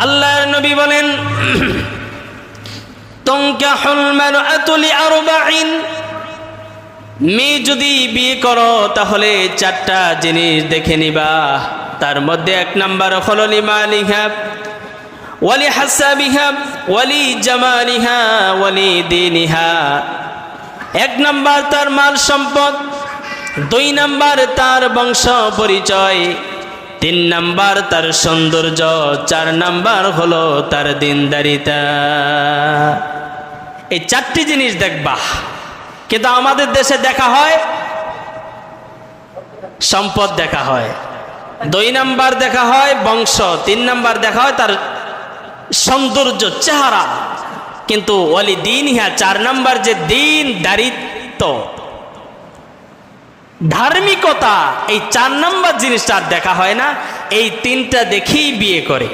আল্লাহর নবী বলেন তুনকাহুল মারআতু লিআরবাইন, মেয়ে যদি বিয়ে করো তাহলে চারটা জিনিস দেখে নিবা। তার মধ্যে এক নাম্বার হলো লিমালিহা ওয়ালি হাসাবিহা ওয়ালি জামালিহা ওয়ালি দীনিহা। এক নাম্বার তার মাল সম্পদ, দুই নাম্বার তার বংশ পরিচয়, তিন নাম্বার তার সৌন্দর্য, চার নাম্বার হলো তার দিনদারিতা। এই চারটি জিনিস দেখবা। কিন্তু আমাদের দেশে দেখা হয় সম্পদ দেখা হয়, দুই নাম্বার দেখা হয় বংশ, তিন নাম্বার দেখা হয় তার সৌন্দর্য চেহারা, কিন্তু ওয়ালি দীনিহা চার নাম্বার যে দিন দারিত্ব ধার্মিকতা, এই চার নাম্বার জিনিসটা আর দেখা হয় না। এই তিনটা দেখেই বিয়ে করে।